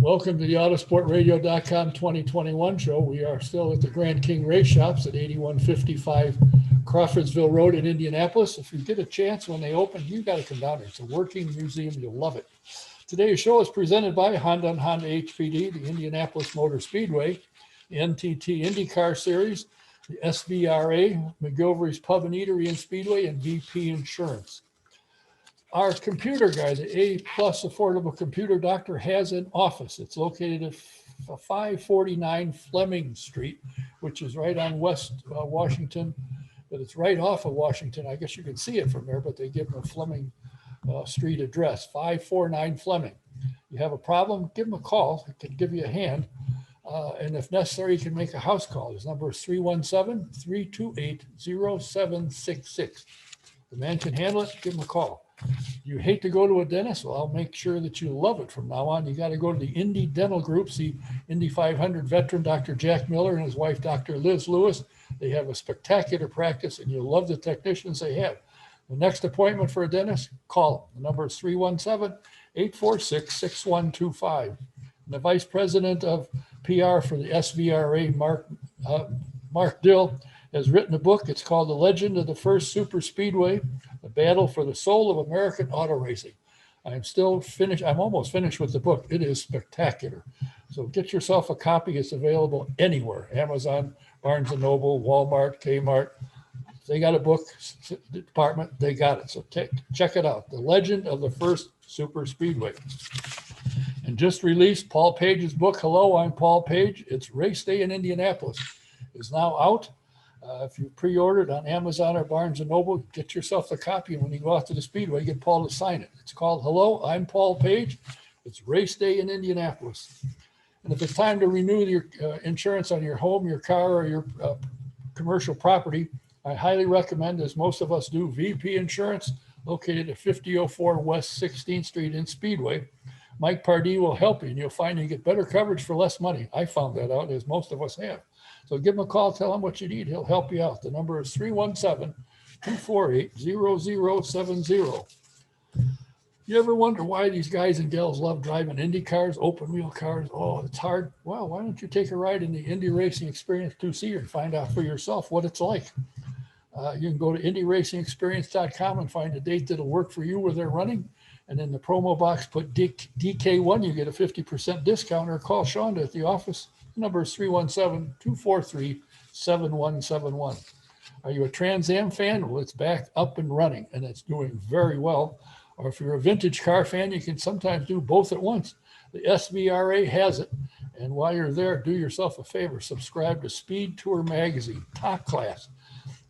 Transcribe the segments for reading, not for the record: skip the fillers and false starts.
Welcome to the AutoSportRadio.com 2021 show. We are still at the Grand King Race Shops at 8155 Crawfordsville Road in Indianapolis. If you get a chance when they open, you got to come down there. It's a working museum. You'll love it. Today's show is presented by Honda and Honda HPD, the Indianapolis Motor Speedway, the NTT IndyCar Series, the SVRA, McGilvery's Pub and Eatery and Speedway, and VP Insurance. Our computer guy, the A+ Affordable Computer Doctor, has an office. It's located at 549 Fleming Street, which is right on West Washington, but it's right off of Washington. I guess you can see it from there, but they give them a Fleming Street address, 549 Fleming. You have a problem, give them a call. It can give you a hand. And if necessary, you can make a house call. His number is 317-328-0766. The man can handle it, give him a call. You hate to go to a dentist? Well, I'll make sure that you love it from now on. You got to go to the Indy Dental Group, see Indy 500 veteran Dr. Jack Miller and his wife, Dr. Liz Lewis. They have a spectacular practice, and you'll love the technicians they have. The next appointment for a dentist, call them. The number is 317-846-6125. And the Vice President of PR for the SVRA, Mark Dill, has written a book. It's called The Legend of the First Super Speedway, The Battle for the Soul of American Auto Racing. I'm almost finished with the book. It is spectacular. So get yourself a copy. It's available anywhere. Amazon, Barnes & Noble, Walmart, Kmart. If they got a book department, they got it. So check it out. The Legend of the First Super Speedway. And just released Paul Page's book, Hello, I'm Paul Page. It's Race Day in Indianapolis. It's now out. If you pre-ordered on Amazon or Barnes & Noble, get yourself a copy. And when you go out to the Speedway, get Paul to sign it. It's called Hello, I'm Paul Page. It's Race Day in Indianapolis. And if it's time to renew your insurance on your home, your car, or your commercial property, I highly recommend, as most of us do, VP Insurance, located at 5004 West 16th Street in Speedway. Mike Pardee will help you, and you'll find you get better coverage for less money. I found that out, as most of us have. So give him a call, tell him what you need. He'll help you out. The number is 317-248-0070. You ever wonder why these guys and gals love driving Indy cars, open wheel cars? Oh, it's hard. Well, why don't you take a ride in the Indy Racing Experience 2-seater and find out for yourself what it's like? You can go to IndyRacingExperience.com and find a date that'll work for you where they're running. And in the promo box, put DK1, you get a 50% discount, or call Shonda at the office. The number is 317-243-7171. Are you a Trans Am fan? Well, it's back up and running, and it's doing very well. Or if you're a vintage car fan, you can sometimes do both at once. The SVRA has it. And while you're there, do yourself a favor. Subscribe to Speed Tour Magazine, top class.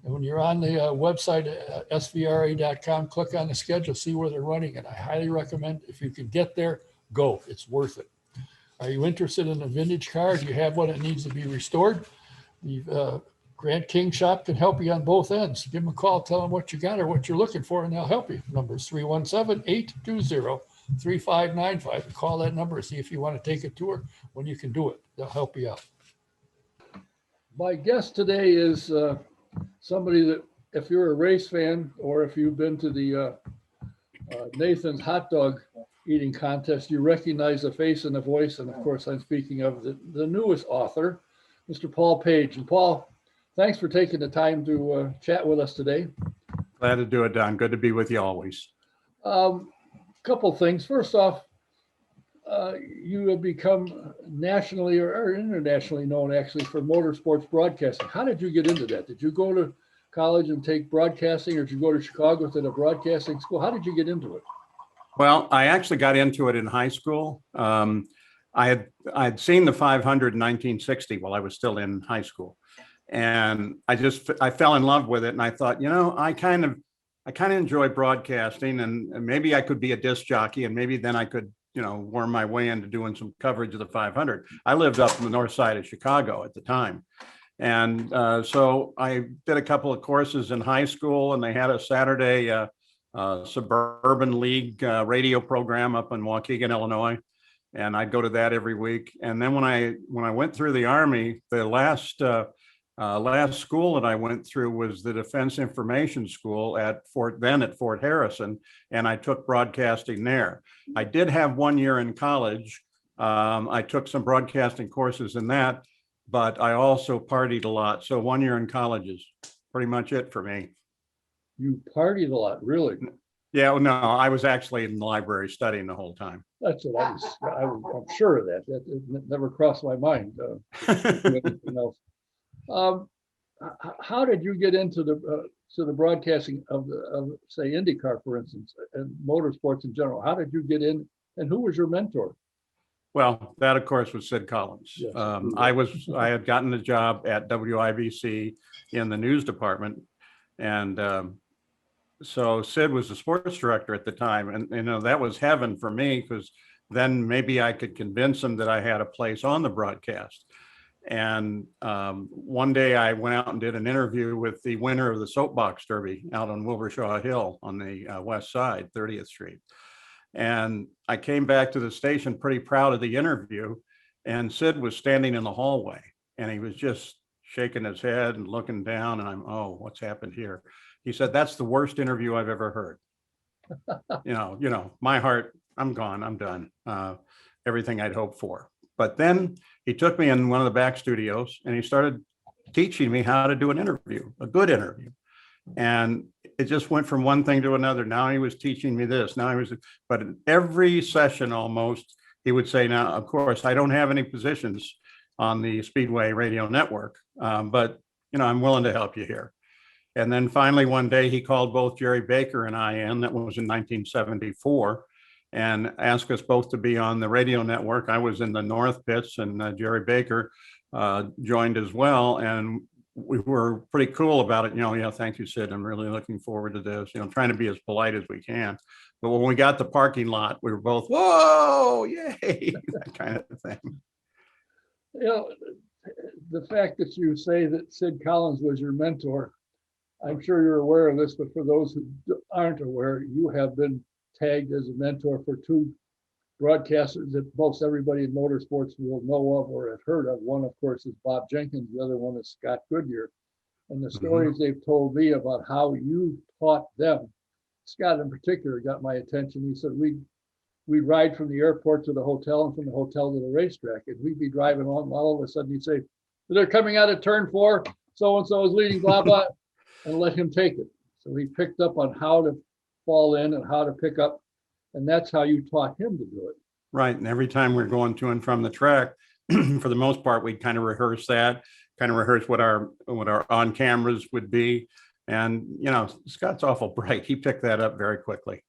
And when you're on the website, svra.com, click on the schedule, see where they're running. And I highly recommend, if you can get there, go. It's worth it. Are you interested in a vintage car? Do you have what it needs to be restored? The Grand King Shop can help you on both ends. Give them a call, tell them what you got or what you're looking for, and they'll help you. Number is 317-820-3595. Call that number and see if you want to take a tour when you can do it. They'll help you out. My guest today is somebody that, if you're a race fan or if you've been to the Nathan's hot dog eating contest, you recognize the face and the voice. And of course, I'm speaking of the newest author, Mr. Paul Page. And Paul, thanks for taking the time to chat with us today. Glad to do it, Don. Good to be with you always. Couple things. First off, you have become nationally or internationally known, actually, for motorsports broadcasting. How did you get into that? Did you go to college and take broadcasting, or did you go to Chicago to the broadcasting school? How did you get into it? Well, I actually got into it in high school. I had seen the 500 in 1960 while I was still in high school, and I fell in love with it. And I thought, I kind of enjoy broadcasting, and maybe I could be a disc jockey, and maybe then I could, worm my way into doing some coverage of the 500. I lived up on the north side of Chicago at the time, and so I did a couple of courses in high school, and they had a Saturday Suburban League radio program up in Waukegan, Illinois, and I'd go to that every week. And then when I went through the Army, the last school that I went through was the Defense Information School at Fort Harrison, and I took broadcasting there. I did have 1 year in college I took some broadcasting courses in that, but I also partied a lot. So 1 year in college is pretty much it for me. You partied a lot, really? Yeah, well, no, I was actually in the library studying the whole time. That's what I'm sure of that. It never crossed my mind. Anything else. How did you get into the broadcasting of say IndyCar, for instance, and motorsports in general? How did you get in, and who was your mentor? Well, that of course was Sid Collins. Yes, I had gotten a job at WIBC in the news department, and so Sid was the sports director at the time, and that was heaven for me, because then maybe I could convince him that I had a place on the broadcast. And one day I went out and did an interview with the winner of the soapbox derby out on Wilbur Hill on the west side, 30th Street. And I came back to the station pretty proud of the interview, and Sid was standing in the hallway, and he was just shaking his head and looking down, and oh, what's happened here? He said, "That's the worst interview I've ever heard." My heart, I'm gone, I'm done. Everything I'd hoped for. But then he took me in one of the back studios and he started teaching me how to do an interview, a good interview. And it just went from one thing to another. Now he was teaching me this. But in every session almost, he would say, "Now, of course, I don't have any positions on the Speedway radio network, but I'm willing to help you here." And then finally, one day he called both Jerry Baker and I in, that was in 1974, and asked us both to be on the radio network. I was in the North pits, and Jerry Baker joined as well. And we were pretty cool about it. Yeah, thank you, Sid. I'm really looking forward to this, trying to be as polite as we can. But when we got the parking lot, we were both, whoa, yay, that kind of thing. The fact that you say that Sid Collins was your mentor, I'm sure you're aware of this, but for those who aren't aware, you have been tagged as a mentor for two broadcasters that most everybody in motorsports will know of or have heard of. One, of course, is Bob Jenkins. The other one is Scott Goodyear. And the stories they've told me about how you taught them, Scott in particular got my attention. He said we'd ride from the airport to the hotel and from the hotel to the racetrack, and we'd be driving on, and all of a sudden he'd say, "They're coming out of turn 4, so-and-so is leading, blah, blah," and let him take it. So he picked up on how to fall in and how to pick up. And that's how you taught him to do it. Right. And every time we're going to and from the track, for the most part, we kind of rehearse what our on cameras would be. And, Scott's awful bright. He picked that up very quickly.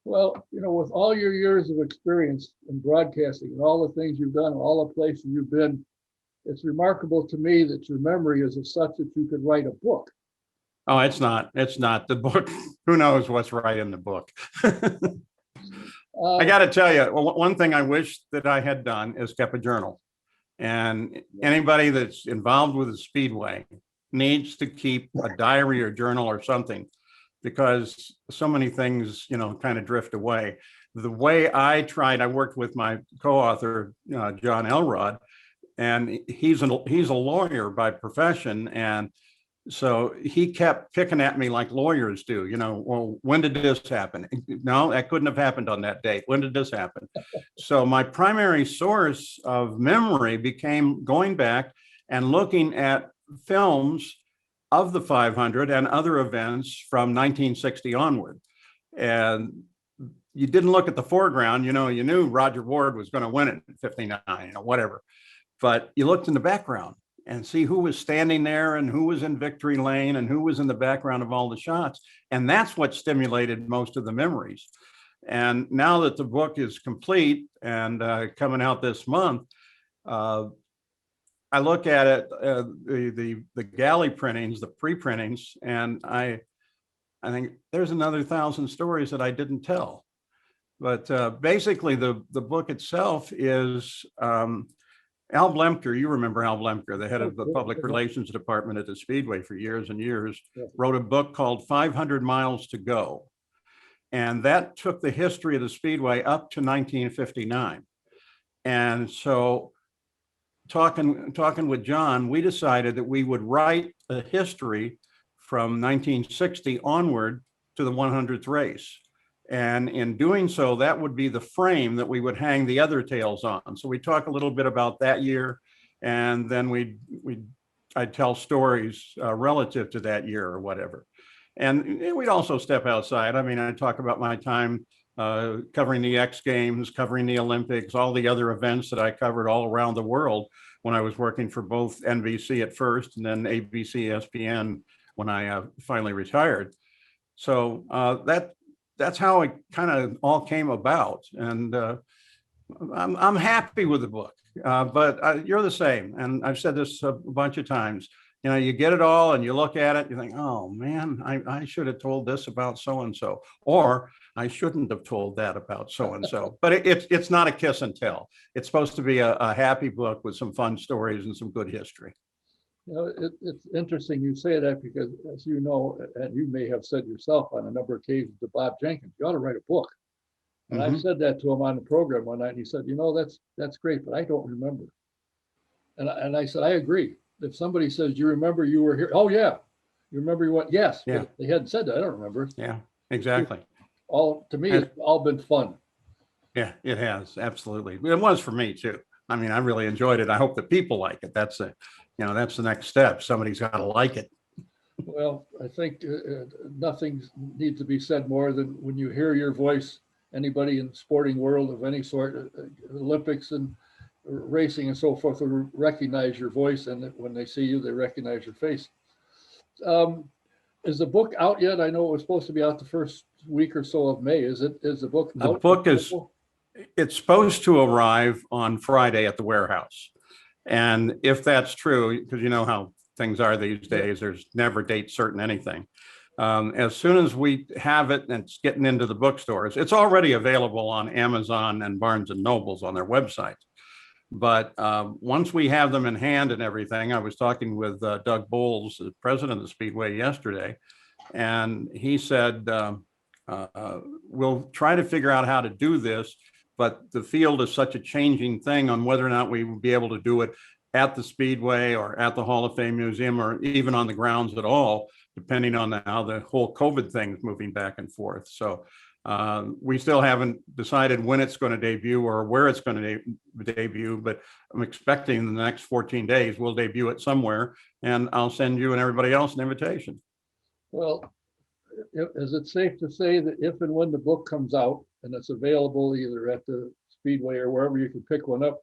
Well, with all your years of experience in broadcasting and all the things you've done, all the places you've been, it's remarkable to me that your memory is of such that you could write a book. Oh, it's not the book. Who knows what's right in the book? I got to tell you, one thing I wish that I had done is kept a journal. And anybody that's involved with the Speedway needs to keep a diary or journal or something, because so many things, kind of drift away. The way I worked with my co-author, John Elrod, and he's a lawyer by profession. And so he kept picking at me like lawyers do, well, when did this happen? No, that couldn't have happened on that date. When did this happen? So my primary source of memory became going back and looking at films of the 500 and other events from 1960 onward. And you didn't look at the foreground, you knew Roger Ward was going to win it in 59, whatever. But you looked in the background and see who was standing there and who was in victory lane and who was in the background of all the shots. And that's what stimulated most of the memories. And now that the book is complete and coming out this month, I look at it, the galley printings, the pre-printings, and I think there's another 1,000 stories that I didn't tell. But basically the book itself is, Al Blemker, you remember Al Blemker, the head of the public relations department at the Speedway for years and years, wrote a book called 500 Miles to Go. And that took the history of the Speedway up to 1959. And so talking with John, we decided that we would write a history from 1960 onward to the 100th race. And in doing so, that would be the frame that we would hang the other tales on. So we talk a little bit about that year, and then I'd tell stories relative to that year or whatever. And we'd also step outside. I mean, I'd talk about my time covering the X Games, covering the Olympics, all the other events that I covered all around the world when I was working for both NBC at first and then ABC, ESPN when I finally retired. So that's how it kind of all came about. And I'm happy with the book, but you're the same. And I've said this a bunch of times. You know, you get it all and you look at it, you think, oh man, I should have told this about so-and-so, or I shouldn't have told that about so-and-so. But it's not a kiss and tell. It's supposed to be a happy book with some fun stories and some good history. You know, it's interesting you say that because, as you know, and you may have said yourself on a number of occasions to Bob Jenkins, you ought to write a book. And I said that to him on the program one night, and he said, you know, that's great, but I don't remember. And I said, I agree. If somebody says, you remember you were here? Oh, yeah. You remember you went? Yes. Yeah. But they hadn't said that. I don't remember. Yeah, exactly. To me, it's all been fun. Yeah, it has. Absolutely. It was for me too. I mean, I really enjoyed it. I hope that people like it. That's the next step. Somebody's got to like it. Well, I think nothing needs to be said more than when you hear your voice, anybody in the sporting world of any sort, Olympics and racing and so forth, will recognize your voice, and when they see you, they recognize your face. Is the book out yet? I know it was supposed to be out the first week or so of May. Is the book out? The book it's supposed to arrive on Friday at the warehouse. And if that's true, because you know how things are these days, there's never date certain anything. As soon as we have it and it's getting into the bookstores, it's already available on Amazon and Barnes and Nobles on their website. But once we have them in hand and everything, I was talking with Doug Bowles, the president of Speedway, yesterday, and he said, we'll try to figure out how to do this, but the field is such a changing thing on whether or not we will be able to do it at the Speedway or at the Hall of Fame Museum or even on the grounds at all, depending on how the whole COVID thing is moving back and forth. So we still haven't decided when it's going to debut or where it's going to debut, but I'm expecting in the next 14 days we'll debut it somewhere, and I'll send you and everybody else an invitation. Well, is it safe to say that if and when the book comes out and it's available either at the Speedway or wherever you can pick one up,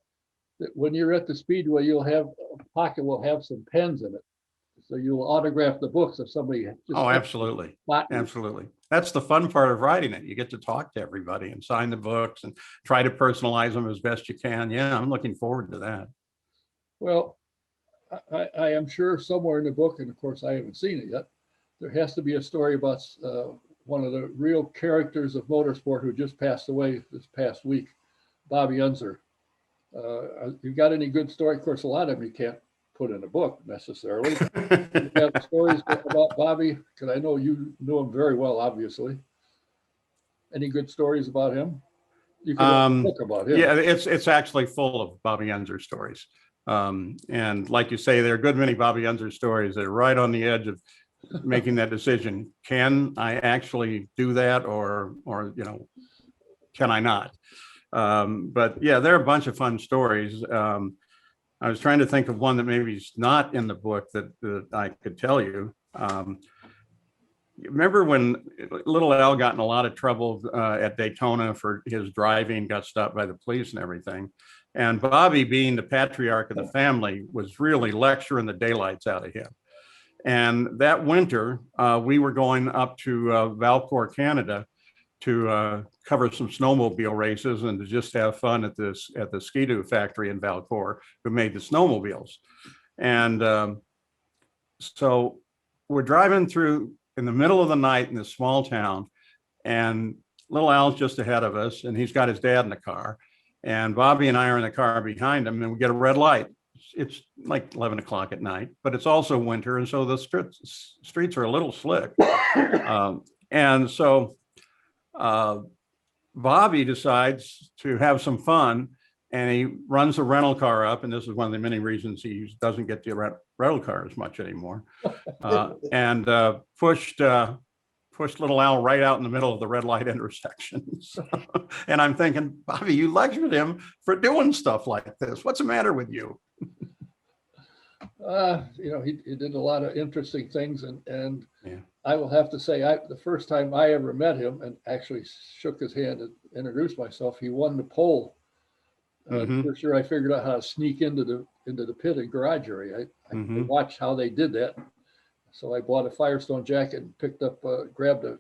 that when you're at the Speedway, you'll have a pocket will have some pens in it, so you'll autograph the books if somebody just absolutely. Absolutely. That's the fun part of writing it. You get to talk to everybody and sign the books and try to personalize them as best you can. Yeah, I'm looking forward to that. Well, I am sure somewhere in the book, and of course I haven't seen it yet, there has to be a story about one of the real characters of motorsport who just passed away this past week, Bobby Unser. You got any good story? Of course, a lot of them you can't put in a book necessarily. You have stories about Bobby, because I know you knew him very well, obviously. Any good stories about him? You can write a book about him. Yeah, it's actually full of Bobby Unser stories. And like you say, there are a good many Bobby Unser stories that are right on the edge of making that decision. Can I actually do that, or can I not? But yeah, there are a bunch of fun stories. I was trying to think of one that maybe is not in the book that I could tell you. Remember when little Al got in a lot of trouble at Daytona for his driving, got stopped by the police and everything. And Bobby, being the patriarch of the family, was really lecturing the daylights out of him. And that winter, we were going up to Valcourt, Canada, to cover some snowmobile races and to just have fun at the Ski-Doo factory in Valcourt, who made the snowmobiles. And so we're driving through in the middle of the night in this small town, and little Al's just ahead of us, and he's got his dad in the car, and Bobby and I are in the car behind him, and we get a red light. It's like 11 o'clock at night, but it's also winter, and so the streets are a little slick. And so Bobby decides to have some fun, and he runs a rental car up, and this is one of the many reasons he doesn't get to rental car as much anymore, and pushed pushed little Al right out in the middle of the red light intersection. So, and I'm thinking, Bobby, you lectured him for doing stuff like this. What's the matter with you? He did a lot of interesting things, and Yeah. I will have to say, the first time I ever met him and actually shook his hand and introduced myself, he won the pole. For sure, I figured out how to sneak into the pit and garage area. I watched how they did that, so I bought a Firestone jacket and grabbed a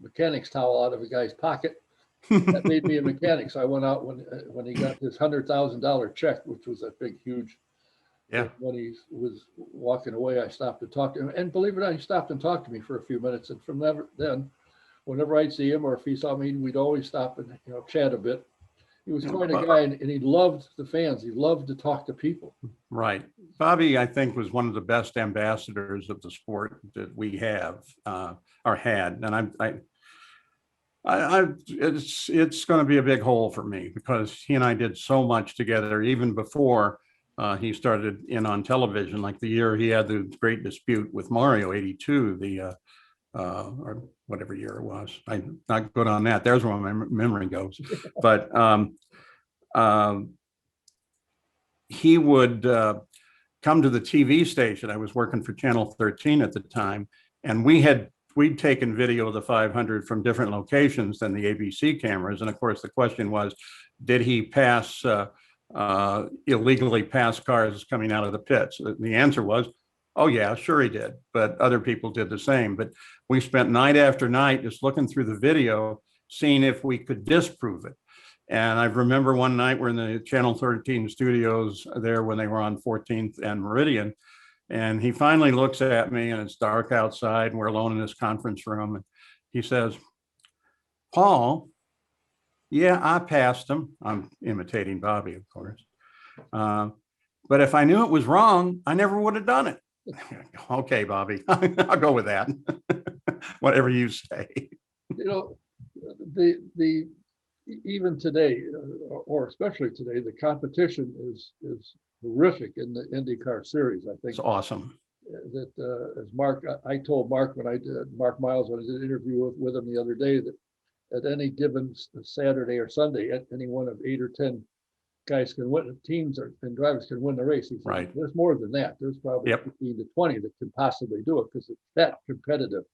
mechanic's towel out of a guy's pocket. That made me a mechanic. So I went out when he got his $100,000 check, which was a big, huge. Yeah. When he was walking away, I stopped to talk to him, and believe it or not, he stopped and talked to me for a few minutes. And from then, whenever I'd see him or if he saw me, we'd always stop and chat a bit. He was quite a guy, and he loved the fans. He loved to talk to people. Right. Bobby, I think, was one of the best ambassadors of the sport that we have or had, and it's going to be a big hole for me because he and I did so much together, even before he started in on television. Like the year he had the great dispute with Mario, '82, or whatever year it was. I'm not good on that. There's where my memory goes. But he would come to the TV station. I was working for Channel 13 at the time, and we'd taken video of the 500 from different locations than the ABC cameras. And of course, the question was, did he illegally pass cars coming out of the pits? The answer was, oh yeah, sure he did, but other people did the same. But we spent night after night just looking through the video, seeing if we could disprove it. And I remember one night we're in the Channel 13 studios there when they were on 14th and Meridian. And he finally looks at me, and it's dark outside, and we're alone in this conference room. And he says, Paul, yeah, I passed him. I'm imitating Bobby, of course. But if I knew it was wrong, I never would have done it. Okay, Bobby, I'll go with that. Whatever you say. Even today, or especially today, the competition is horrific in the IndyCar series. I think it's awesome. That as Mark, I told Mark Mark Miles when I did an interview with him the other day, that at any given Saturday or Sunday, any one of 8 or 10 guys can win, teams and drivers can win the race. He said, right. There's more than that. There's probably 15 to 20 that can possibly do it because it's that competitive.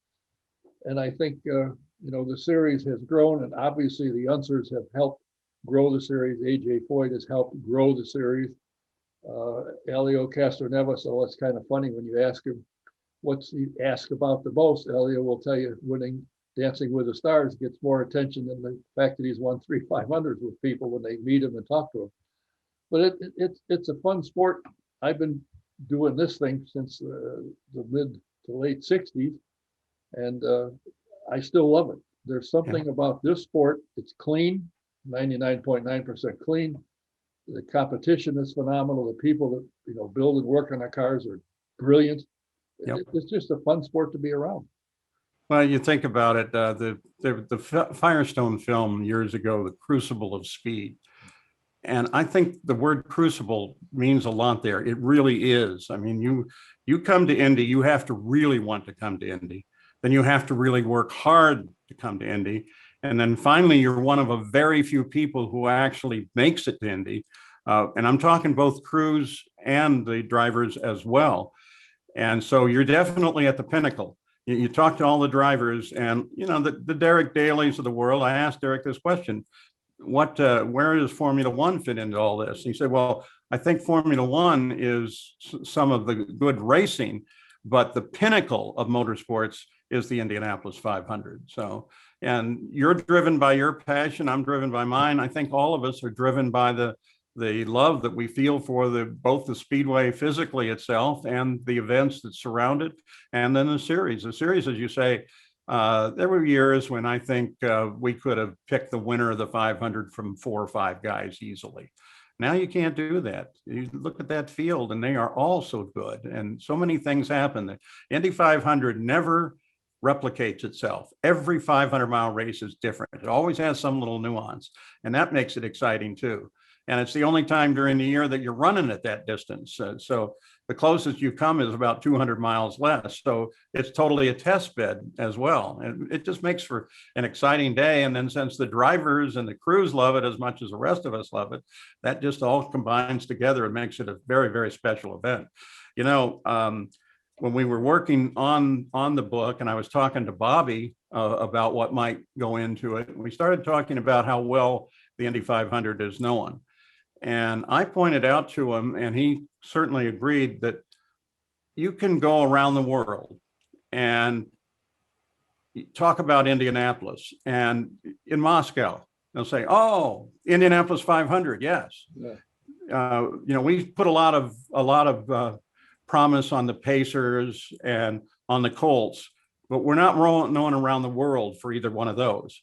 And I think, the series has grown, and obviously the Unsers have helped grow the series. AJ Foyt has helped grow the series. Elio Castroneves, so it's kind of funny when you ask him what's he asked about the most. Elio will tell you winning Dancing with the Stars gets more attention than the fact that he's won 3 500s with people when they meet him and talk to him. But it's a fun sport. I've been doing this thing since the mid to late 60s, and I still love it. There's something about this sport. It's clean, 99.9% clean. The competition is phenomenal. The people that build and work on the cars are brilliant. It's just a fun sport to be around. Well, you think about it, the Firestone film years ago, The Crucible of Speed. And I think the word crucible means a lot there. It really is. I mean, you come to Indy, you have to really want to come to Indy. Then you have to really work hard to come to Indy. And then finally, you're one of a very few people who actually makes it to Indy. And I'm talking both crews and the drivers as well. And so you're definitely at the pinnacle. You talk to all the drivers, and the Derek Daly's of the world. I asked Derek this question: where does Formula One fit into all this? And he said, well, I think Formula One is some of the good racing, but the pinnacle of motorsports is the Indianapolis 500. So, and you're driven by your passion. I'm driven by mine. I think all of us are driven by the love that we feel for both the Speedway physically itself and the events that surround it, and then the series. The series, as you say, there were years when I think we could have picked the winner of the 500 from 4 or 5 guys easily. Now you can't do that. You look at that field, and they are all so good, and so many things happen. The Indy 500 never replicates itself. Every 500-mile race is different. It always has some little nuance, and that makes it exciting too. And it's the only time during the year that you're running at that distance. So the closest you come is about 200 miles less. So it's totally a test bed as well. And it just makes for an exciting day. And then since the drivers and the crews love it as much as the rest of us love it, that just all combines together and makes it a very, very special event. You know, when we were working on the book and I was talking to Bobby about what might go into it, we started talking about how well the Indy 500 is known. And I pointed out to him, and he certainly agreed, that you can go around the world and talk about Indianapolis, and in Moscow, they'll say, "Oh, Indianapolis 500, yes." Yeah. You know, we put a lot of promise on the Pacers and on the Colts, but we're not known around the world for either one of those.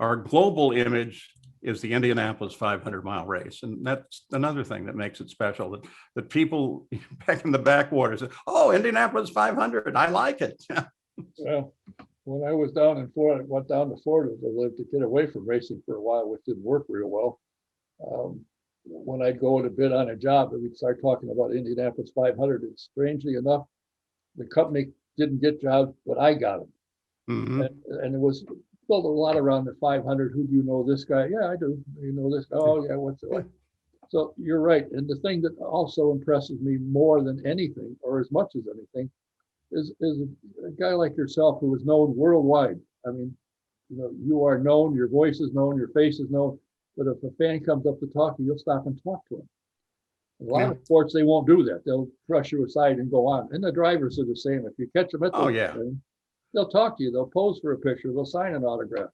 Our global image is the Indianapolis 500-mile race. And that's another thing that makes it special, that people back in the backwaters say, "Oh, Indianapolis 500, I like it." Well, when I was down in Florida, went down to Florida to live to get away from racing for a while, which didn't work real well. When I'd go to bid on a job and we'd start talking about Indianapolis 500, and strangely enough, the company didn't get jobs, but I got them. Mm-hmm. And it was built a lot around the 500. Who do you know? This guy? Yeah, I do. You know this? Oh, yeah. What's it like? So you're right. And the thing that also impresses me more than anything, or as much as anything, is a guy like yourself who is known worldwide. I mean, you know, you are known, your voice is known, your face is known. But if a fan comes up to talk to you, you'll stop and talk to him. A lot of sports, they won't do that. They'll brush you aside and go on. And the drivers are the same. If you catch them at the thing, they'll talk to you. They'll pose for a picture. They'll sign an autograph.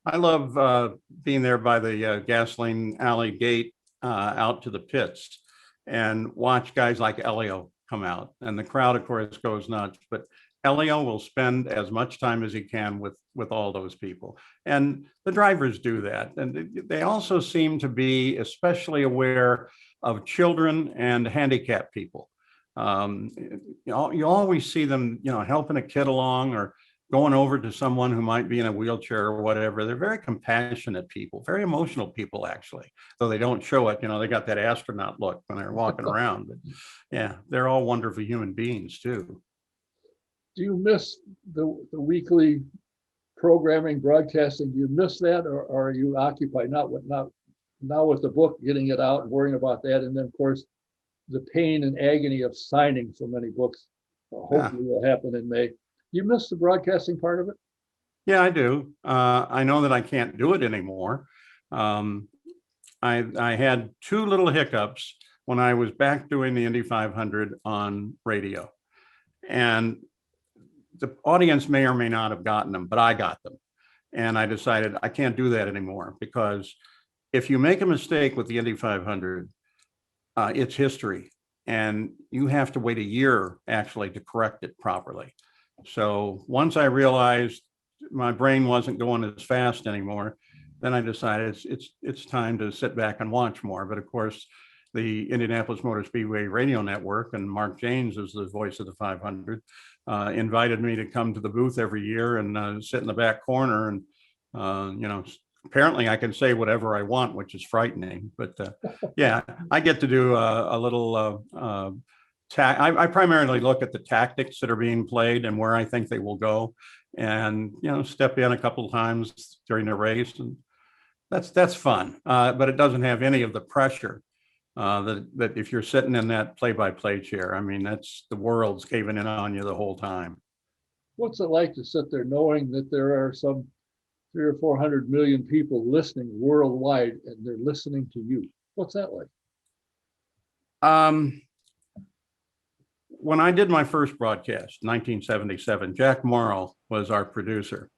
I love being there by the gasoline alley gate out to the pits and watch guys like Elio come out. And the crowd, of course, goes nuts. But Elio will spend as much time as he can with all those people. And the drivers do that. And they also seem to be especially aware of children and handicapped people. You always see them, you know, helping a kid along or going over to someone who might be in a wheelchair or whatever. They're very compassionate people, very emotional people, actually, though they don't show it. You know, they got that astronaut look when they're walking around. But yeah, they're all wonderful human beings too. Do you miss the weekly programming, broadcasting? Do you miss that, or are you occupied now with the book, getting it out and worrying about that, and then of course the pain and agony of signing so many books? Hopefully will happen in May. Do you miss the broadcasting part of it? Yeah, I do. I know that I can't do it anymore. I had two little hiccups when I was back doing the Indy 500 on radio, and the audience may or may not have gotten them, but I got them. And I decided I can't do that anymore, because if you make a mistake with the Indy 500, it's history. And you have to wait a year actually to correct it properly. So once I realized my brain wasn't going as fast anymore, then I decided it's time to sit back and watch more. But of course, the Indianapolis Motor Speedway radio network, and Mark James is the voice of the 500, invited me to come to the booth every year and sit in the back corner. And, you know, apparently I can say whatever I want, which is frightening. But yeah, I get to do a little, I primarily look at the tactics that are being played and where I think they will go, and, you know, step in a couple of times during the race. And that's fun, but it doesn't have any of the pressure that if you're sitting in that play-by-play chair. I mean, that's the world's caving in on you the whole time. What's it like to sit there knowing that there are some 300 or 400 million people listening worldwide, and they're listening to you? What's that like? When I did my first broadcast, 1977, Jack Morrow was our producer.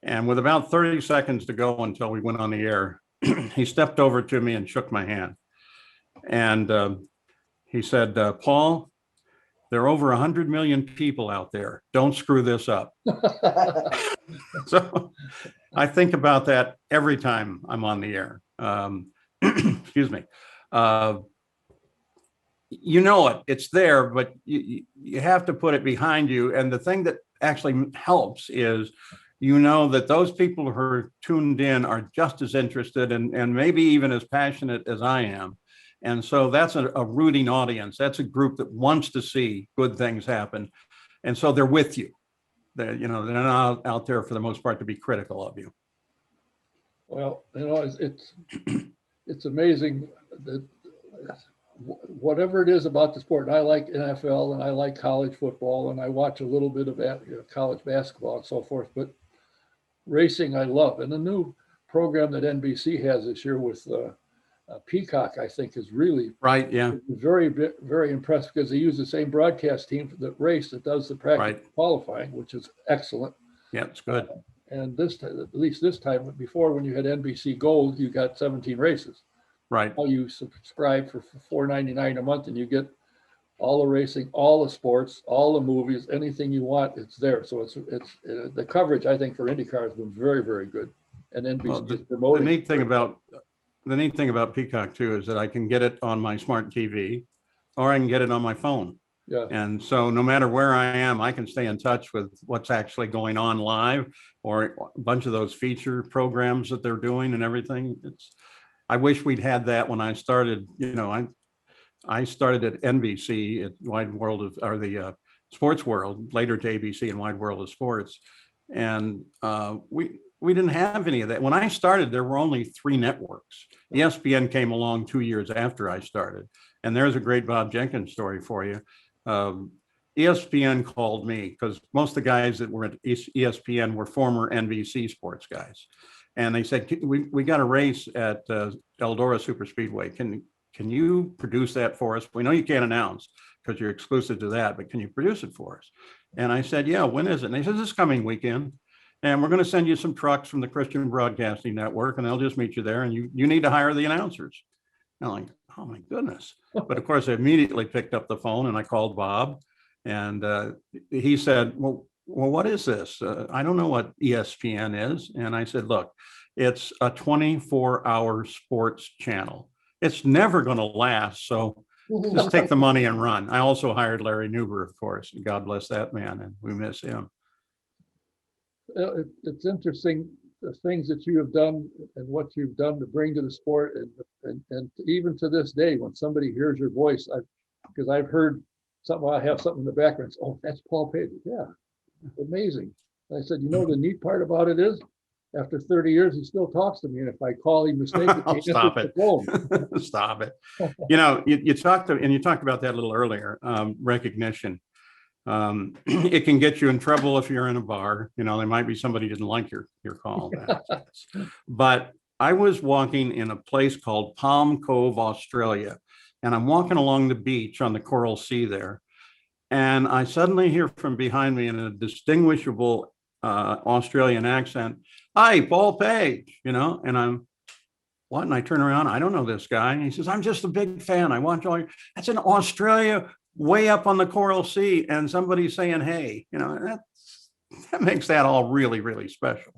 And with about 30 seconds to go until we went on the air, he stepped over to me and shook my hand. And he said, "Paul, there are over 100 million people out there. Don't screw this up." So I think about that every time I'm on the air. Excuse me. You know it's there, but you have to put it behind you. And the thing that actually helps is, you know, that those people who are tuned in are just as interested and maybe even as passionate as I am. And so that's a rooting audience. That's a group that wants to see good things happen. And so they're with you. They're not out there for the most part to be critical of you. Well, it's amazing that whatever it is about the sport, and I like NFL and I like college football and I watch a little bit of college basketball and so forth, but racing I love. And the new program that NBC has this year with Peacock, I think, is really right. Yeah, very, very impressed because they use the same broadcast team for the race that does the practice qualifying, which is excellent. Yeah, it's good. And this time, at least this time, before when you had NBC Gold, you got 17 races. Right. Now you subscribe for $4.99 a month, and you get all the racing, all the sports, all the movies, anything you want, it's there. So it's the coverage, I think, for IndyCar has been very, very good. And NBC is promoting. The neat thing about Peacock too is that I can get it on my smart TV, or I can get it on my phone. Yeah. And so no matter where I am, I can stay in touch with what's actually going on live, or a bunch of those feature programs that they're doing and everything. I wish we'd had that when I started. I started at NBC at Wide World of the Sports World, later to ABC and Wide World of Sports, and we didn't have any of that. When I started, there were only 3 networks. ESPN came along 2 years after I started. And there's a great Bob Jenkins story for you. ESPN called me because most of the guys that were at ESPN were former NBC sports guys. And they said, we got a race at Eldora Super Speedway. Can you produce that for us? We know you can't announce because you're exclusive to that, but can you produce it for us? And I said, yeah, when is it? And they said, this coming weekend. And we're going to send you some trucks from the Christian Broadcasting Network, and they'll just meet you there. And you need to hire the announcers. And I'm like, oh my goodness. But of course, I immediately picked up the phone and I called Bob, and he said, well, what is this? I don't know what ESPN is. And I said, look, it's a 24-hour sports channel. It's never going to last. So just take the money and run. I also hired Larry Newber, of course. God bless that man. And we miss him. It's interesting the things that you have done and what you've done to bring to the sport, and even to this day, when somebody hears your voice, because I've heard something, I have something in the background. Oh, that's Paul Page. Yeah, amazing. And I said, the neat part about it is, after 30 years, he still talks to me, and if I call him mistakenly, stop it. Stop it. You talked about that a little earlier. Recognition. It can get you in trouble if you're in a bar. There might be somebody who didn't like your call. But I was walking in a place called Palm Cove, Australia, and I'm walking along the beach on the Coral Sea there, and I suddenly hear from behind me in a distinguishable Australian accent, "Hi, Paul Page," and I'm, what? And I turn around, I don't know this guy. And he says, "I'm just a big fan. I watch all your," that's in Australia, way up on the Coral Sea, and somebody's saying, hey, that makes that all really, really special.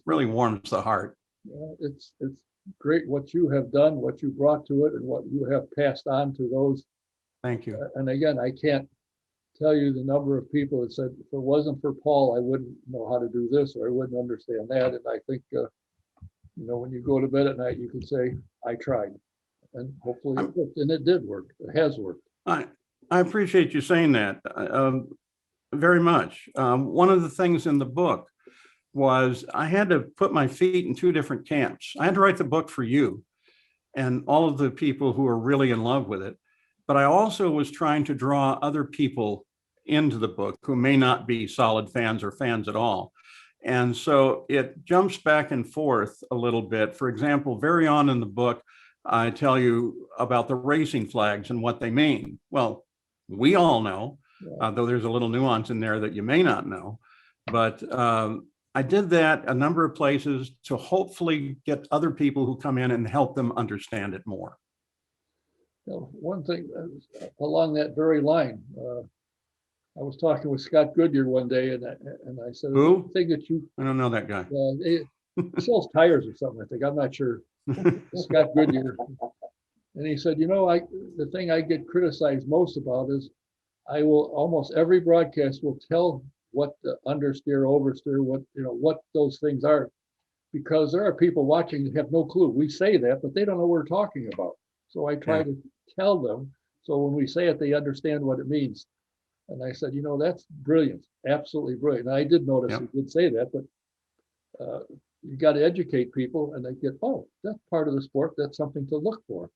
Really warms the heart. Yeah, it's great what you have done, what you brought to it, and what you have passed on to those. Thank you. And again, I can't tell you the number of people that said, if it wasn't for Paul, I wouldn't know how to do this, or I wouldn't understand that. And I think, when you go to bed at night, you can say, I tried. And hopefully it worked. And it did work. It has worked. I appreciate you saying that very much. One of the things in the book was I had to put my feet in 2 different camps. I had to write the book for you and all of the people who are really in love with it. But I also was trying to draw other people into the book who may not be solid fans or fans at all. And so it jumps back and forth a little bit. For example, very on in the book, I tell you about the racing flags and what they mean. Well, we all know, though there's a little nuance in there that you may not know. But I did that a number of places to hopefully get other people who come in and help them understand it more. One thing along that very line, I was talking with Scott Goodyear one day, and I said, who? Thing that you, I don't know that guy. He sells tires or something, I think. I'm not sure. Scott Goodyear. And he said, the thing I get criticized most about is I will almost every broadcast will tell what the understeer, oversteer, what those things are, because there are people watching that have no clue. We say that, but they don't know what we're talking about. So I try to tell them, so when we say it, they understand what it means. And I said, that's brilliant, absolutely brilliant. And I did notice he did say that, but you got to educate people and they get, oh, that's part of the sport. That's something to look for.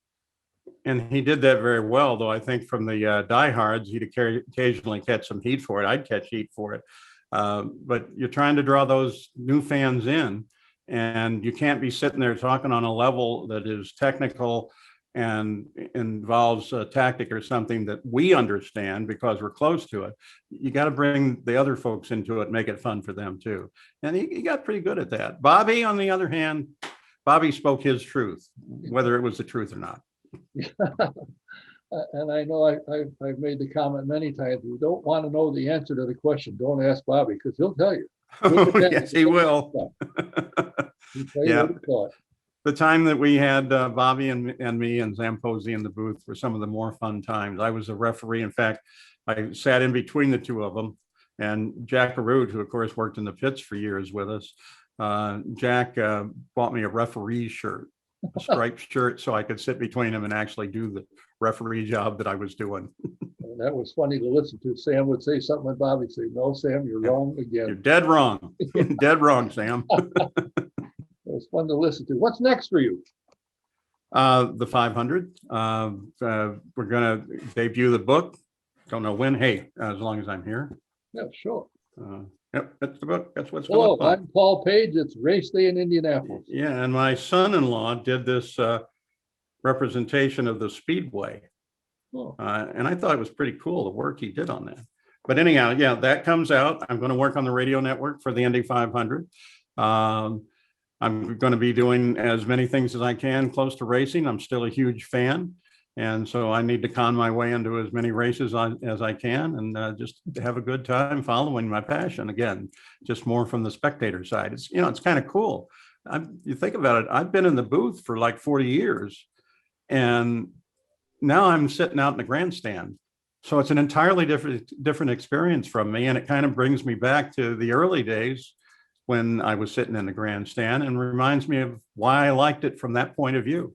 And he did that very well, though. I think from the diehards, he'd occasionally catch some heat for it. I'd catch heat for it. But you're trying to draw those new fans in, and you can't be sitting there talking on a level that is technical and involves a tactic or something that we understand because we're close to it. You got to bring the other folks into it, make it fun for them too. And he got pretty good at that. Bobby, on the other hand, Bobby spoke his truth, whether it was the truth or not. And I know I've made the comment many times, you don't want to know the answer to the question, don't ask Bobby, because he'll tell you. Yes, he will. Yeah. The time that we had Bobby and me and Zamposi in the booth were some of the more fun times. I was a referee. In fact, I sat in between the two of them. And Jack Arute, who of course worked in the pits for years with us, Jack bought me a referee shirt, a striped shirt, so I could sit between him and actually do the referee job that I was doing. And that was funny to listen to. Sam would say something and Bobby would say, no, Sam, you're wrong again. You're dead wrong. Dead wrong, Sam. It was fun to listen to. What's next for you? The 500. We're going to debut the book. Don't know when. Hey, as long as I'm here. Yeah, sure. Yep, that's the book. That's what's Hello, going on. I'm Paul Page. It's race day in Indianapolis. Yeah, and my son-in-law did this representation of the Speedway. Oh. And I thought it was pretty cool, the work he did on that. But anyhow, yeah, that comes out. I'm going to work on the radio network for the Indy 500. I'm going to be doing as many things as I can close to racing. I'm still a huge fan. And so I need to con my way into as many races as I can and just have a good time following my passion. Again, just more from the spectator side. It's, it's kind of cool. You think about it, I've been in the booth for like 40 years and now I'm sitting out in the grandstand. So it's an entirely different experience from me. And it kind of brings me back to the early days when I was sitting in the grandstand and reminds me of why I liked it from that point of view.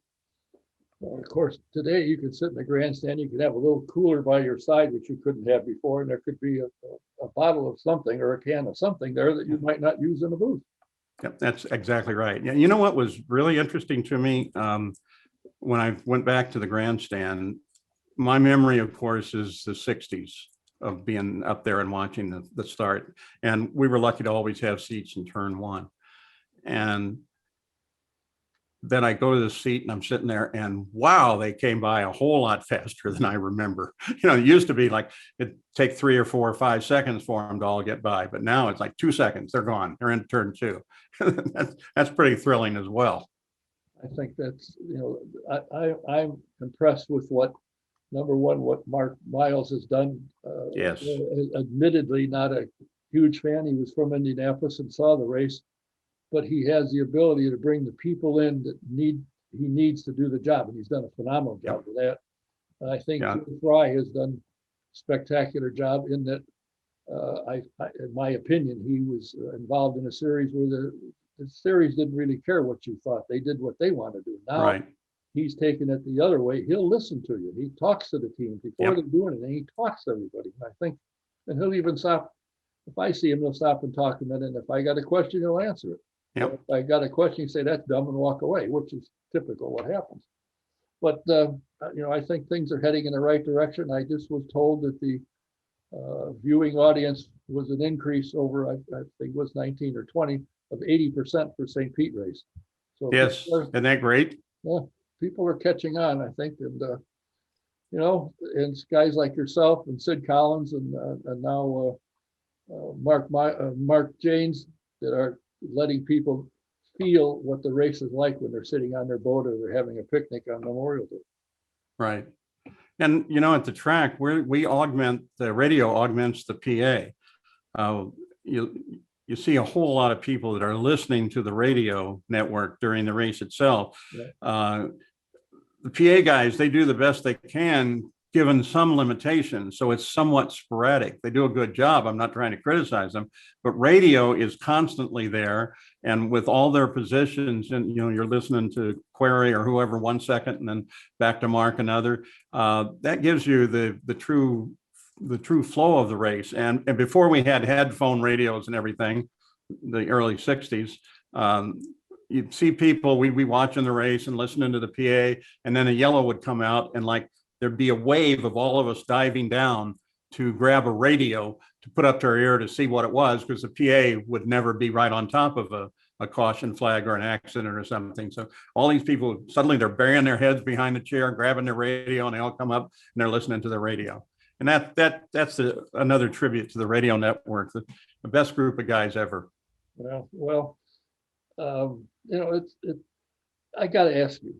Well, of course, today you can sit in the grandstand, you could have a little cooler by your side, which you couldn't have before, and there could be a bottle of something or a can of something there that you might not use in a booth. Yep, that's exactly right. Yeah, you know what was really interesting to me when I went back to the grandstand, my memory, of course, is the 60s of being up there and watching the start. And we were lucky to always have seats in turn one. And then I go to the seat and I'm sitting there and wow, they came by a whole lot faster than I remember. It used to be like it'd take 3 or 4 or 5 seconds for them to all get by, but now it's like 2 seconds, they're gone, they're in turn two. That's pretty thrilling as well. I think that's, I'm impressed with what Mark Miles has done. Yes. Admittedly, not a huge fan. He was from Indianapolis and saw the race, but he has the ability to bring the people in that he needs to do the job, and he's done a phenomenal job with that. And I think Fry has done a spectacular job in that. In my opinion, he was involved in a series where the series didn't really care what you thought. They did what they want to do. Now he's taken it the other way. He'll listen to you. He talks to the team before they do anything. He talks to everybody. And I think, and he'll even stop. If I see him, he'll stop and talk a minute. And if I got a question, he'll answer it. If I got a question, you say that's dumb and walk away, which is typical what happens. But I think things are heading in the right direction. I just was told that the viewing audience was an increase over, I think it was 19 or 20 of 80% for St. Pete race. So yes, isn't that great? Yeah, people are catching on, I think, and and guys like yourself and Sid Collins and now Mark Janes that are letting people feel what the race is like when they're sitting on their boat or they're having a picnic on Memorial Day. Right. And, at the track, the radio augments the PA. You see a whole lot of people that are listening to the radio network during the race itself. The PA guys, they do the best they can given some limitations, so it's somewhat sporadic. They do a good job. I'm not trying to criticize them, but radio is constantly there, and with all their positions, and you're listening to Query or whoever 1 second, and then back to Mark another. That gives you the true flow of the race. And before we had headphone radios and everything, the early '60s. You'd see people, we'd be watching the race and listening to the PA, and then a yellow would come out, and like there'd be a wave of all of us diving down to grab a radio to put up to our ear to see what it was, because the PA would never be right on top of a caution flag or an accident or something. So all these people, suddenly they're burying their heads behind the chair, grabbing their radio, and they all come up and they're listening to the radio. And that's another tribute to the radio network, the best group of guys ever. Well, I got to ask you.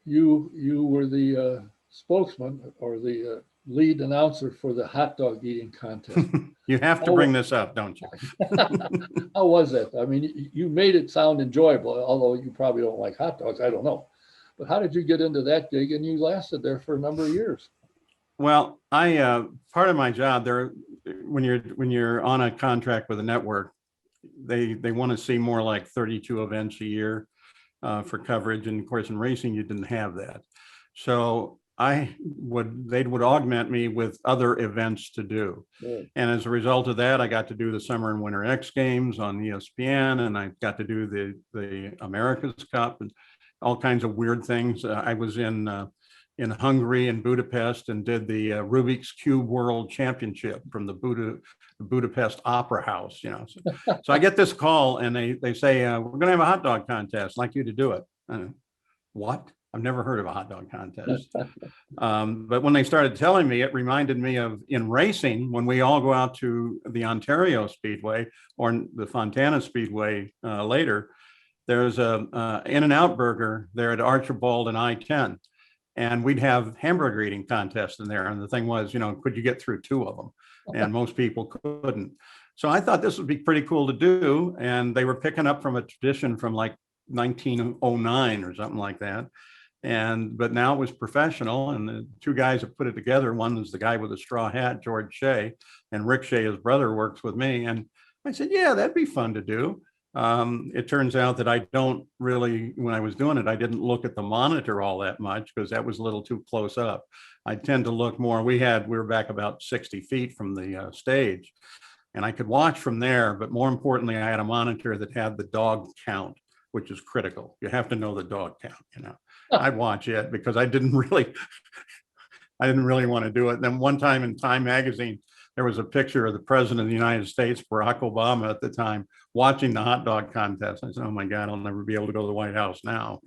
You were the spokesman or the lead announcer for the hot dog eating contest. You have to bring this up, don't you? How was that? I mean, you made it sound enjoyable, although you probably don't like hot dogs. I don't know. But how did you get into that gig? And you lasted there for a number of years. Well, I part of my job there, when you're on a contract with a network, they want to see more like 32 events a year for coverage, and of course in racing you didn't have that. So they would augment me with other events to do. Yeah. And as a result of that, I got to do the Summer and Winter X Games on ESPN, and I got to do the America's Cup and all kinds of weird things. I was in Hungary and Budapest and did the Rubik's Cube World Championship from the Budapest Opera House. So I get this call and they say, we're going to have a hot dog contest. I'd like you to do it. What? I've never heard of a hot dog contest. But when they started telling me, it reminded me of in racing, when we all go out to the Ontario Speedway or the Fontana Speedway later, there's a In-N-Out Burger there at Archibald and I-10. And we'd have hamburger eating contests in there. And the thing was, could you get through 2 of them? And most people couldn't. So I thought this would be pretty cool to do. And they were picking up from a tradition from like 1909 or something like that. But now it was professional, and the 2 guys that put it together, one was the guy with the straw hat, George Shea, and Rick Shea, his brother, works with me. And I said, yeah, that'd be fun to do. It turns out that I don't really, when I was doing it, I didn't look at the monitor all that much because that was a little too close up. I tend to look more, we were back about 60 feet from the stage, and I could watch from there. But more importantly, I had a monitor that had the dog count, which is critical. You have to know the dog count, I'd watch it because I didn't really want to do it. And then one time in Time magazine, there was a picture of the president of the United States, Barack Obama at the time, watching the hot dog contest. I said, oh my God, I'll never be able to go to the White House now,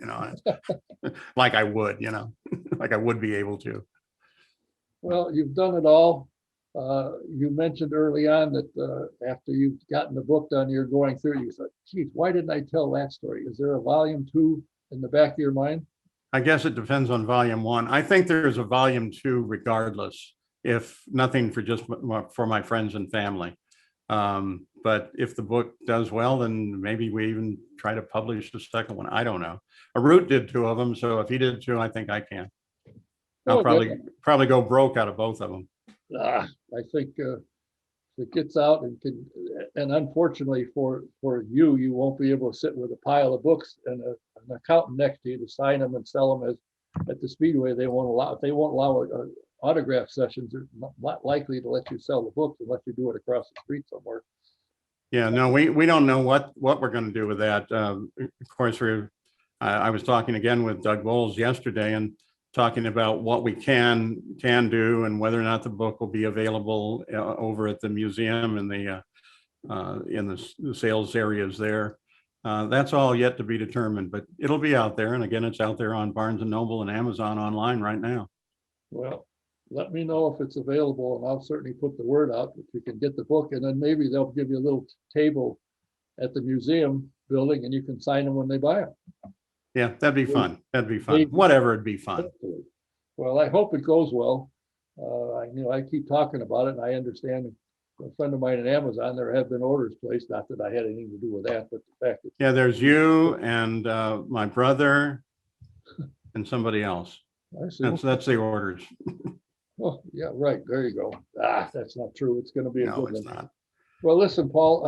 like I would, like I would be able to. Well, you've done it all. You mentioned early on that after you've gotten the book done, you're going through it, you said, geez, why didn't I tell that story? Is there a volume 2 in the back of your mind? I guess it depends on volume 1. I think there's a volume 2 regardless, if nothing for my friends and family. But if the book does well, then maybe we even try to publish the second one. I don't know. Arut did 2 of them, so if he did 2, I think I can. I'll probably go broke out of both of them. I think it gets out and unfortunately for you, you won't be able to sit with a pile of books and an accountant next to you to sign them and sell them at the Speedway. They won't allow autograph sessions. They're not likely to let you sell the books unless you do it across the street somewhere. Yeah, no, we don't know what we're going to do with that. Of course, I was talking again with Doug Bowles yesterday and talking about what we can do and whether or not the book will be available over at the museum and in the sales areas there. That's all yet to be determined, but it'll be out there. And again, it's out there on Barnes & Noble and Amazon online right now. Well, let me know if it's available, and I'll certainly put the word out that you can get the book, and then maybe they'll give you a little table at the museum building and you can sign them when they buy them. Yeah, that'd be fun. That'd be fun. Whatever, it'd be fun. Well, I hope it goes well. I keep talking about it, and I understand a friend of mine at Amazon, there have been orders placed, not that I had anything to do with that, but the fact that. Yeah, there's you and my brother and somebody else. I see. That's the orders. Oh, yeah, right. There you go. That's not true. It's going to be a No, good it's one. not. Well, listen, Paul,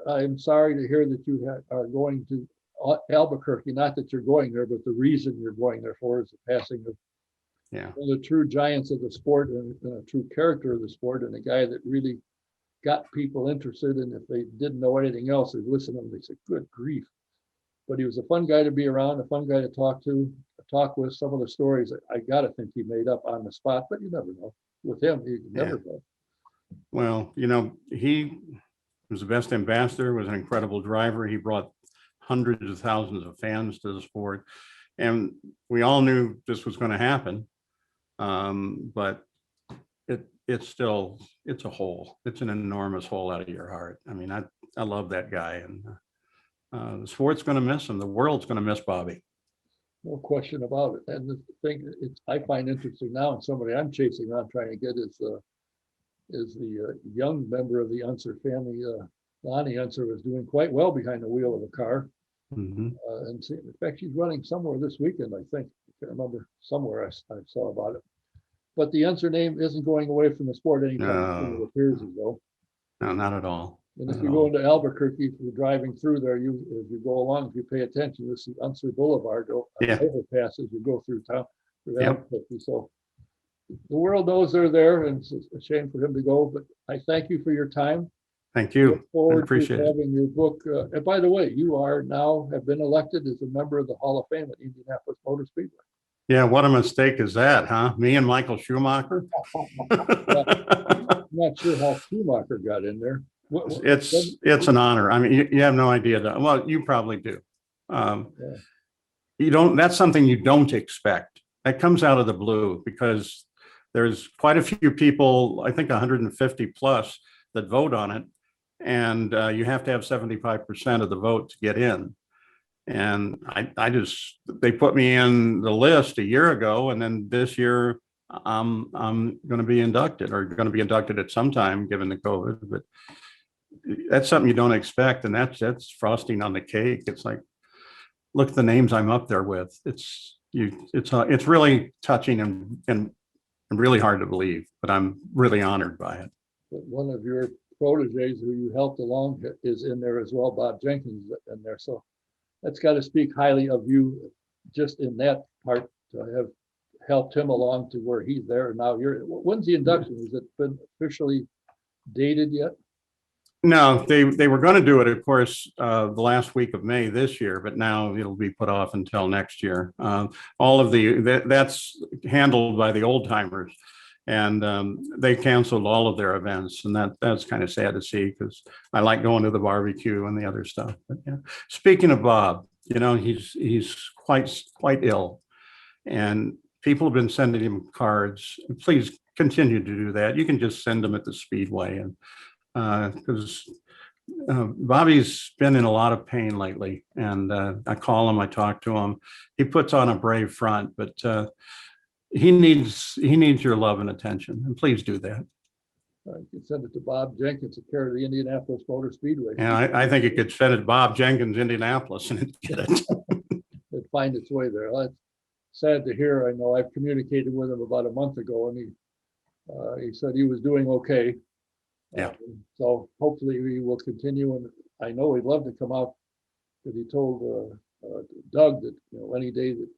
I'm sorry to hear that you are going to Albuquerque. Not that you're going there, but the reason you're going there for is the passing of Yeah. one of the true giants of the sport and a true character of the sport, and a guy that really got people interested. And if they didn't know anything else, they'd listen to him. They said, "Good grief!" But he was a fun guy to be around, a fun guy to talk with. Some of the stories I got to think he made up on the spot, but you never know. With him, you never know. Well, he was the best ambassador, was an incredible driver. He brought hundreds of thousands of fans to the sport. And we all knew this was going to happen. But it's a hole. It's an enormous hole out of your heart. I mean, I love that guy, and the sport's going to miss him. The world's going to miss Bobby. No question about it. And the thing I find interesting now, and somebody I'm chasing around trying to get is the young member of the Unser family. Lonnie Unser was doing quite well behind the wheel of a car. Mm-hmm. And in fact, she's running somewhere this weekend, I think. I can't remember, somewhere I saw about it. But the Unser name isn't going away from the sport anytime soon, it appears as though. No, not at all. And if you go into Albuquerque, if you're driving through there, as you go along, if you pay attention, you'll see Unser Boulevard overpass as you go through town, through Albuquerque. So the world knows they're there, and it's a shame for him to go. But I thank you for your time. Thank you. Look forward I appreciate to having your book. And by the way, you have been elected as a member of the Hall of Fame at Indianapolis Motor Speedway. Yeah, what a mistake is that, huh? Me and Michael Schumacher. I'm not sure how Schumacher got in there. It's an honor. I mean, you have no idea. Well, you probably do. You don't. That's something you don't expect. That comes out of the blue because there's quite a few people. I think 150 plus that vote on it, and you have to have 75% of the vote to get in. And they put me in the list a year ago, and then this year I'm going to be inducted, or going to be inducted at some time, given the COVID. But that's something you don't expect, and that's frosting on the cake. It's like, look at the names I'm up there with. It's really touching and really hard to believe, but I'm really honored by it. But one of your proteges who you helped along is in there as well, Bob Jenkins in there. So that's got to speak highly of you just in that part, to have helped him along to where he's there. And now when's the induction? Has it been officially dated yet? No, they were going to do it, of course, the last week of May this year, but now it'll be put off until next year. That's handled by the old timers, and they canceled all of their events, and that's kind of sad to see, because I like going to the barbecue and the other stuff. But yeah, speaking of Bob, he's quite ill, and people have been sending him cards. Please continue to do that. You can just send them at the Speedway, and because Bobby's been in a lot of pain lately, and I call him, I talk to him. He puts on a brave front, but he needs your love and attention, and please do that. You can send it to Bob Jenkins, at care of the Indianapolis Motor Speedway. And I think you could send it to Bob Jenkins, Indianapolis, and get it. It'd find its way there. That's sad to hear. I know I've communicated with him about a month ago, and he said he was doing okay. Yeah. So hopefully we will continue, and I know he'd love to come out, because he told Doug that any day that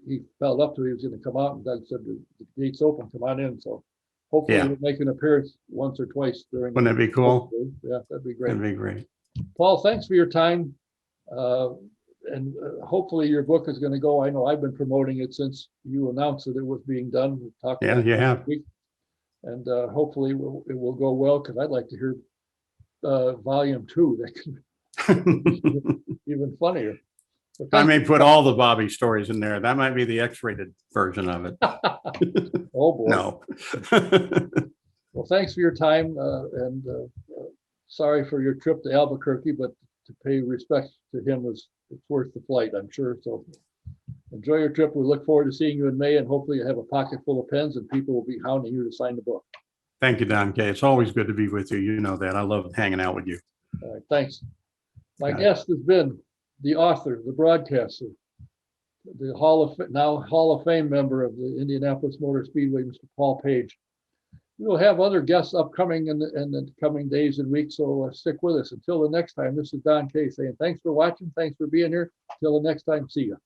he felt up to, he was going to come out, and Doug said the gate's open, come on in. So hopefully we'll make an appearance once or twice during. Wouldn't that be cool? Yeah, that'd be great. That'd be great. Paul, thanks for your time, and hopefully your book is going to go. I know I've been promoting it since you announced that it was being done. We talked about you have. And hopefully it will go well, because I'd like to hear volume 2. That can be even funnier. I may put all the Bobby stories in there. That might be the X-rated version of it. Oh boy. No. Well, thanks for your time, and sorry for your trip to Albuquerque, but to pay respect to him it's worth the flight, I'm sure. So enjoy your trip. We look forward to seeing you in May, and hopefully you have a pocket full of pens and people will be hounding you to sign the book. Thank you, Don Kay. It's always good to be with you. You know that. I love hanging out with you. All right, thanks. My guest has been the author, the broadcaster, the Hall of Fame member of the Indianapolis Motor Speedway, Mr. Paul Page. We'll have other guests upcoming in the coming days and weeks, so stick with us. Until the next time, this is Don Kay saying thanks for watching, thanks for being here. Till the next time, see you.